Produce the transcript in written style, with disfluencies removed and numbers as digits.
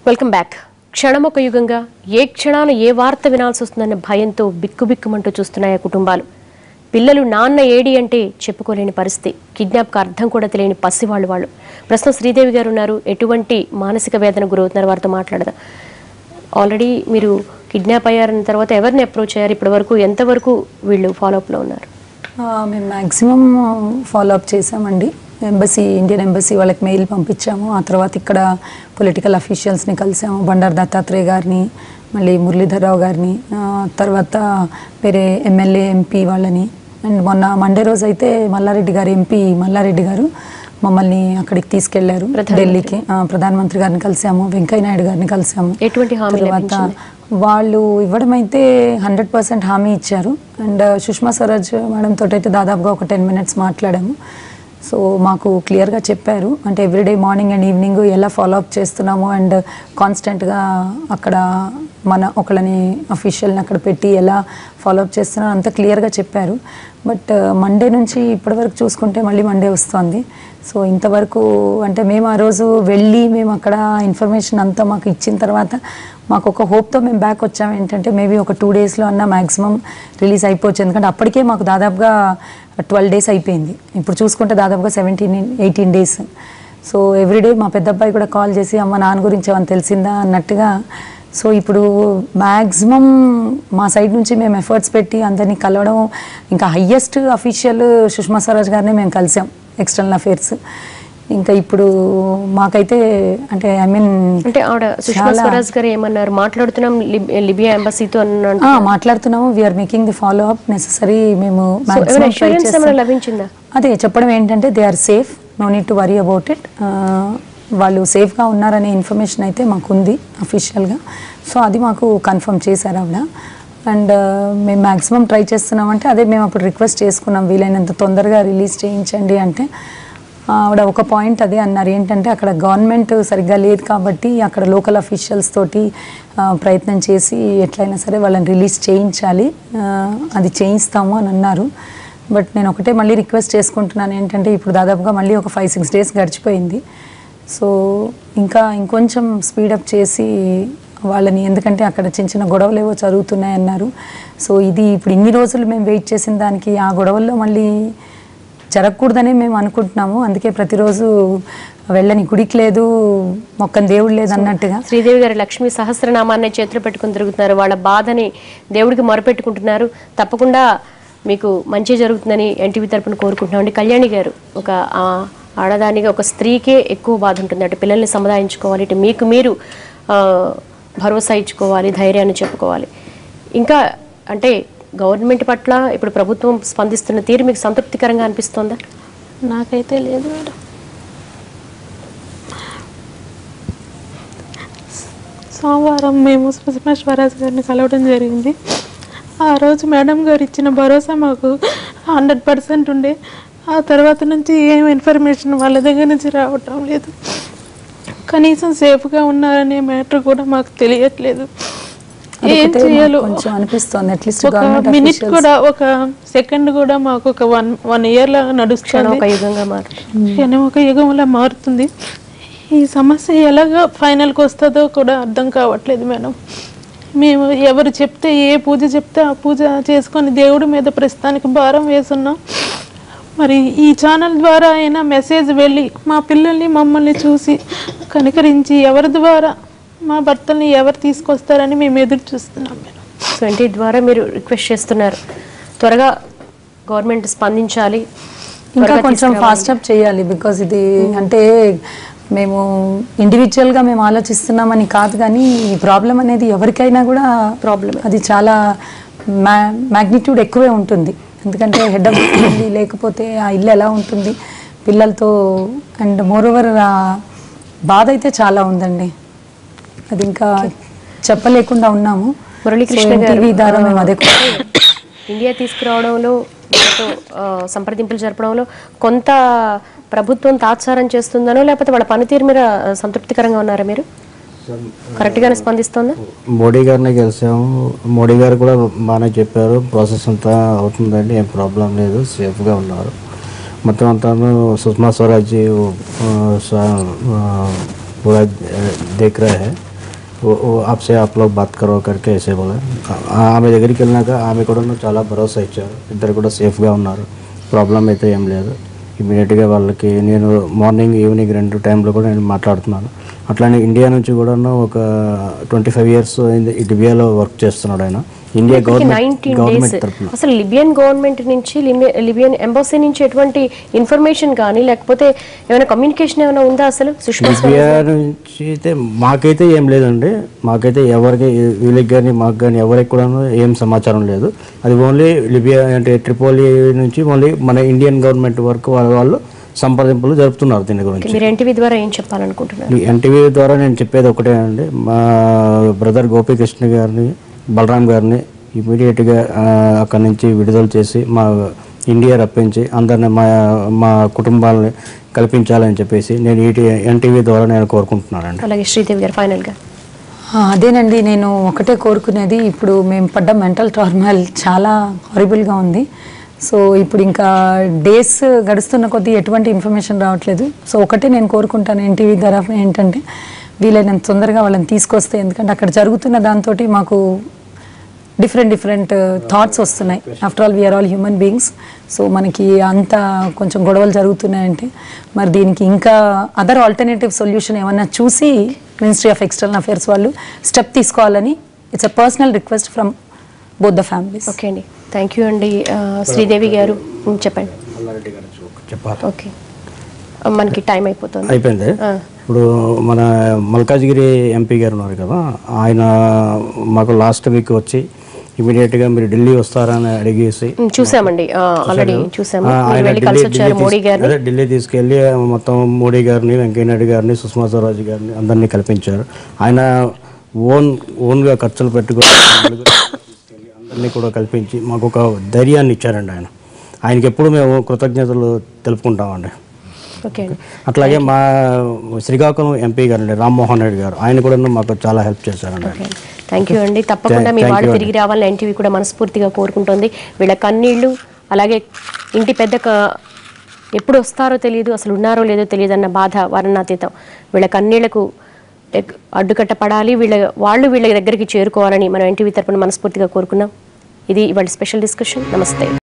Welcome back. క్షణమొక యుగంగా ఏ క్షణాన ఏ వార్త వినాల్సి వస్తుందన్న భయంతో బిక్కుబిక్కుమంటూ చూస్తున్నాయి కుటుంబాలు. పిల్లలు నాన్న ఏడి అంటే చెప్పుకోలేని పరిస్థితి. కిడ్నాప్కి అర్థం కూడా తెలియని పసివాళ్ళు వాళ్ళు. ప్రస్తుతం శ్రీదేవి గారు ఉన్నారు. ఎటువంటి మానసిక వేదన గురవుతున్నారు వారితో మాట్లాడదాం. ఆల్రెడీ మీరు కిడ్నాప్ అయ్యారన్న తర్వాత ఎవరిని అప్రోచ్ అయ్యారు? ఇప్పటి వరకు ఎంతవరకు వీళ్ళు ఫాలోఅప్లో ఉన్నారు? మేము మ్యాక్సిమం ఫాలోఅప్ చేసామండి. ఇండియన్ ఎంబసీ వాళ్ళకి మెయిల్ పంపించాము. ఆ తర్వాత ఇక్కడ పొలిటికల్ అఫీషియల్స్ని కలిసాము. బండారు దత్తాత్రేయ గారిని, మళ్ళీ మురళీధర్రావు గారిని, తర్వాత వేరే ఎమ్మెల్యే ఎంపీ వాళ్ళని. అండ్ మొన్న మండే రోజు అయితే మల్లారెడ్డి గారు, ఎంపీ మల్లారెడ్డి గారు మమ్మల్ని అక్కడికి తీసుకెళ్లారు ఢిల్లీకి. ప్రధానమంత్రి గారిని కలిసాము, వెంకయ్య నాయుడు గారిని కలిసాము. తర్వాత వాళ్ళు ఇవ్వడం అయితే 100% హామీ ఇచ్చారు. అండ్ సుష్మా స్వరాజ్ మేడం తోటి అయితే దాదాపుగా ఒక 10 minutes మాట్లాడాము. సో మాకు క్లియర్గా చెప్పారు, అంటే ఎవ్రీడే మార్నింగ్ అండ్ ఈవినింగ్ ఎలా ఫాలోఅప్ చేస్తున్నాము అండ్ కాన్స్టెంట్గా అక్కడ మన ఒకళ్ళని అఫీషియల్ని అక్కడ పెట్టి ఎలా ఫాలోఅప్ చేస్తున్నారో అంత క్లియర్గా చెప్పారు. బట్ మండే నుంచి ఇప్పటివరకు చూసుకుంటే మళ్ళీ మండే వస్తుంది. సో ఇంతవరకు అంటే మేము ఆ రోజు వెళ్ళి మేము అక్కడ ఇన్ఫర్మేషన్ అంతా మాకు ఇచ్చిన తర్వాత మాకు ఒక హోప్తో మేము బ్యాక్ వచ్చాము. ఏంటంటే మేబీ ఒక 2 daysలో అన్న మ్యాక్సిమం రిలీజ్ అయిపోవచ్చు. ఎందుకంటే అప్పటికే మాకు దాదాపుగా 12 days అయిపోయింది. ఇప్పుడు చూసుకుంటే దాదాపుగా 17-18 days. సో ఎవ్రీడే మా పెద్ద అబ్బాయి కూడా కాల్ చేసి అమ్మ నాన్న గురించి ఏమైనా తెలిసిందా అన్నట్టుగా. సో ఇప్పుడు మ్యాక్సిమం మా సైడ్ నుంచి మేము ఎఫర్ట్స్ పెట్టి అందరినీ కలవడం, ఇంకా హయ్యెస్ట్ అఫీషియల్ సుష్మా స్వరాజ్ గారిని మేము కలిసాం, ఎక్స్టర్నల్ అఫేర్స్. ఇంకా ఇప్పుడు మాకైతే అంటే ఐ మీన్ అంటే ఆవిడ సుష్మా స్వరాజ్ గారు ఏమన్నారు? మాట్లాడుతున్నాం లిబియా ఎంబసీతో మాట్లాడుతున్నాము, we are making the follow up necessary. మేము లభించిందా? అదే చెప్పడం ఏంటంటే they are safe, no need to worry about it. వాళ్ళు సేఫ్గా ఉన్నారనే ఇన్ఫర్మేషన్ అయితే మాకు ఉంది అఫీషియల్గా. సో అది మాకు కన్ఫర్మ్ చేశారు ఆవిడ. అండ్ మేము మ్యాక్సిమం ట్రై చేస్తున్నామంటే అదే మేము అప్పుడు రిక్వెస్ట్ చేసుకున్నాం, వీలైనంత తొందరగా రిలీజ్ చేయించండి అంటే. ఆవిడ ఒక పాయింట్ అదే అన్నారు, ఏంటంటే అక్కడ గవర్నమెంట్ సరిగ్గా లేదు కాబట్టి అక్కడ లోకల్ అఫీషియల్స్ తోటి ప్రయత్నం చేసి ఎట్లయినా సరే వాళ్ళని రిలీజ్ చేయించాలి, అది చేయిస్తాము అని అన్నారు. బట్ నేను ఒకటే మళ్ళీ రిక్వెస్ట్ చేసుకుంటున్నాను, ఏంటంటే ఇప్పుడు దాదాపుగా మళ్ళీ ఒక 5-6 days గడిచిపోయింది. సో ఇంకా ఇంకొంచెం స్పీడప్ చేసి వాళ్ళని, ఎందుకంటే అక్కడ చిన్న చిన్న గొడవలు ఏవో జరుగుతున్నాయి అన్నారు. సో ఇది ఇప్పుడు ఇన్ని రోజులు మేము వెయిట్ చేసిన దానికి ఆ గొడవల్లో మళ్ళీ జరగకూడదని మేము అనుకుంటున్నాము. అందుకే ప్రతిరోజు వెళ్ళని గుడికి లేదు, మొక్కని దేవుడు లేదు అన్నట్టుగా శ్రీదేవి గారు లక్ష్మీ సహస్రనామాన్ని చేతులు పెట్టుకుని తిరుగుతున్నారు. వాళ్ళ బాధని దేవుడికి మొరపెట్టుకుంటున్నారు. తప్పకుండా మీకు మంచి జరుగుతుందని ఎన్టీవీ తరపున కోరుకుంటున్నామండి. కళ్యాణి గారు, ఒక ఆడదానిగా, ఒక స్త్రీకే ఎక్కువ బాధ ఉంటుంది. అంటే పిల్లల్ని సముదాయించుకోవాలి, ఇటు మీకు మీరు భరోసా ఇచ్చుకోవాలి, ధైర్యాన్ని చెప్పుకోవాలి. ఇంకా అంటే గవర్నమెంట్ పట్ల ఇప్పుడు ప్రభుత్వం స్పందిస్తున్న తీరు మీకు సంతృప్తికరంగా అనిపిస్తుందా? నాకైతే లేదు మేడం. సోమవారం మేము సుష్మా స్వరాజ్ గారిని కలవడం జరిగింది. ఆ రోజు మేడం గారు ఇచ్చిన భరోసా మాకు 100% ఉండే. ఆ తర్వాత నుంచి ఏం ఇన్ఫర్మేషన్ వాళ్ళ దగ్గర నుంచి రావటం లేదు. కనీసం సేఫ్గా ఉన్నారనే మ్యాటర్ కూడా మాకు తెలియట్లేదు. ఏం చేయాలో అనిపిస్తుంది. ఒక మినిట్ కూడా, ఒక సెకండ్ కూడా మాకు ఒక 1 year లాగా నడుస్తుంది, ఒక యుగంలా మారుతుంది. ఈ సమస్య ఎలాగా ఫైనల్కి వస్తుందో కూడా అర్థం కావట్లేదు మేడం. మేము ఎవరు చెప్తే, ఏ పూజ చెప్తే ఆ పూజ చేసుకొని దేవుడి మీద ప్రస్తుతానికి భారం వేస్తున్నాం. మరి ఈ ఛానల్ ద్వారా అయినా మెసేజ్ వెళ్ళి మా పిల్లల్ని మమ్మల్ని చూసి కనికరించి ఎవరి ద్వారా మా భర్తల్ని ఎవరు తీసుకొస్తారని మేము ఎదురు చూస్తున్నాం మేడం. సో ఇంటి ద్వారా మీరు రిక్వెస్ట్ చేస్తున్నారు, త్వరగా గవర్నమెంట్ స్పందించాలి, ఇంకా కొంచెం ఫాస్ట్ అప్ చేయాలి. బికాజ్ ఇది అంటే మేము ఇండివిజువల్గా మేము ఆలోచిస్తున్నామని కాదు, కానీ ఈ ప్రాబ్లం అనేది ఎవరికైనా కూడా ప్రాబ్లం, అది చాలా మ్యాగ్నిట్యూడ్ ఎక్కువే ఉంటుంది. ఎందుకంటే హెడ్ ఆఫ్ ఫ్యామిలీ లేకపోతే ఆ ఇల్లు ఎలా ఉంటుంది పిల్లలతో. అండ్ మోరోవర్ బాధ అయితే చాలా ఉందండి, అది ఇంకా చెప్పలేకుండా ఉన్నాము. మురళీకృష్ణ గారి ద్వారా మేము అదే ఇండియా తీసుకురావడంలో, సంప్రదింపులు జరపడంలో కొంత ప్రభుత్వం తాత్సారం చేస్తుందనో, లేకపోతే వాళ్ళ పనితీరు మీద సంతృప్తికరంగా ఉన్నారా మీరు? కరెక్ట్గానే స్పందిస్తుందా? మోడీ గారిని కలిసాము, మోడీ గారు కూడా బాగానే చెప్పారు, ప్రాసెస్ అంతా అవుతుందండి, ఏం ప్రాబ్లం లేదు, సేఫ్గా ఉన్నారు. మొత్తం అంతా సుష్మా స్వరాజ్ पूरा देख रहे हैं। आपसे आप लोग बात करो करके ऐसे बोले. ఆమె దగ్గరికి వెళ్ళినాక ఆమె కూడా చాలా భరోసా ఇచ్చారు. ఇద్దరు కూడా సేఫ్గా ఉన్నారు, ప్రాబ్లం అయితే ఏం లేదు. ఇమీడియట్గా వాళ్ళకి నేను మార్నింగ్ ఈవినింగ్ 2 టైంలో కూడా నేను మాట్లాడుతున్నాను. అట్లానే ఇండియా నుంచి కూడా ఒక 25 years లిబియాలో వర్క్ చేస్తున్నాడు ఆయన. ఇండియా 19 days అసలు లిబియన్ గవర్నమెంట్ నుంచి లిబియన్ ఎంబసీ నుంచి ఎటువంటి ఇన్ఫర్మేషన్ కానీ లేకపోతే ఏమైనా కమ్యూనికేషన్ ఏమైనా ఉందా అసలు? లిబియా నుంచి అయితే మాకైతే ఏం లేదండి. మాకైతే ఎవరికి వీళ్ళకి కానీ మాకు కానీ ఎవరికి కూడా ఏం సమాచారం లేదు. అది ఓన్లీ లిబియా అంటే ట్రిపోలి నుంచి ఓన్లీ మన ఇండియన్ గవర్నమెంట్ వరకు వాళ్ళు సంప్రదింపులు జరుపుతున్నారు దీని గురించి. మీరు ఎన్టీవీ ద్వారా ఏం చెప్పాలనుకుంటున్నారు? ఎన్టీవీ ద్వారా నేను చెప్పేది ఒకటే అండి, మా బ్రదర్ గోపీకృష్ణ గారిని, బలరాం గారిని ఇమీడియట్గా అక్కడి నుంచి విడుదల చేసి మా ఇండియా రప్పించి అందరిని మా కుటుంబాలని కల్పించాలని చెప్పేసి నేను ఎన్టీవీ ద్వారా నేను కోరుకుంటున్నానండి. అలాగే శ్రీదేవి గారు ఫైనల్గా. అదేనండి, నేను ఒకటే కోరుకునేది, ఇప్పుడు మేము పడ్డ మెంటల్ టర్మాయిల్ చాలా హారిబుల్గా ఉంది. సో ఇప్పుడు ఇంకా డేస్ గడుస్తున్న కొద్దీ ఎటువంటి ఇన్ఫర్మేషన్ రావట్లేదు. సో ఒకటే నేను కోరుకుంటాను ఎన్టీవీ ద్వారా ఏంటంటే వీలైనంత తొందరగా వాళ్ళని తీసుకొస్తే, ఎందుకంటే అక్కడ జరుగుతున్న దాంతో మాకు డిఫరెంట్ థాట్స్ వస్తున్నాయి. After all we are all human beings. So మనకి అంత కొంచెం గొడవలు జరుగుతున్నాయంటే మరి దీనికి ఇంకా అదర్ ఆల్టర్నేటివ్ సొల్యూషన్ ఏమన్నా చూసి మినిస్ట్రీ ఆఫ్ ఎక్స్టర్నల్ అఫేర్స్ వాళ్ళు స్టెప్ తీసుకోవాలని it's a personal request from both the families. Okay అండి, థ్యాంక్ యూ అండి. శ్రీదేవి గారు చెప్పండి. ఓకే, మనకి టైం అయిపోయింది. ఇప్పుడు మన మల్కాజ్గిరి ఎంపీ గారు ఉన్నారు కదా, ఆయన మాకు లాస్ట్ వీక్ వచ్చి ఇమీడియట్గా మీరు ఢిల్లీ వస్తారని అడిగేసి చూసామండి, ఆల్రెడీ చూసాము. ఢిల్లీ తీసుకెళ్ళి మొత్తం మోడీ గారిని, వెంకయ్యనాయుడు గారిని, సుష్మా స్వరాజ్ గారిని అందరినీ కల్పించారు. ఆయన ఓన్గా ఖర్చులు పెట్టుకొని అందరినీ కూడా కల్పించి మాకు ఒక ధైర్యాన్ని ఇచ్చారండి. ఆయనకి ఎప్పుడు మేము కృతజ్ఞతలు తెలుపుకుంటామండి. అట్లాగే మా శ్రీకాకుళం ఎంపీ గారు రామ్మోహన్ రెడ్డి గారు, ఆయన కూడా మాకు చాలా హెల్ప్ చేశారండి. థ్యాంక్ యూ అండి. తప్పకుండా మీ వాడు తిరిగి రావాలని ఎన్టీవీ కూడా మనస్ఫూర్తిగా కోరుకుంటుంది. వీళ్ళ కన్నీళ్లు, అలాగే ఇంటి పెద్ద ఎప్పుడు వస్తారో తెలియదు, అసలు ఉన్నారో లేదో తెలియదు అన్న బాధ వర్ణనాతీతం. వీళ్ళ కన్నీళ్లకు అడ్డుకట్ట పడాలి, వీళ్ళ దగ్గరికి చేరుకోవాలని మనం ఎన్టీవీ తరపున మనస్ఫూర్తిగా కోరుకున్నాం. ఇది ఇవాళ స్పెషల్ డిస్కషన్. నమస్తే.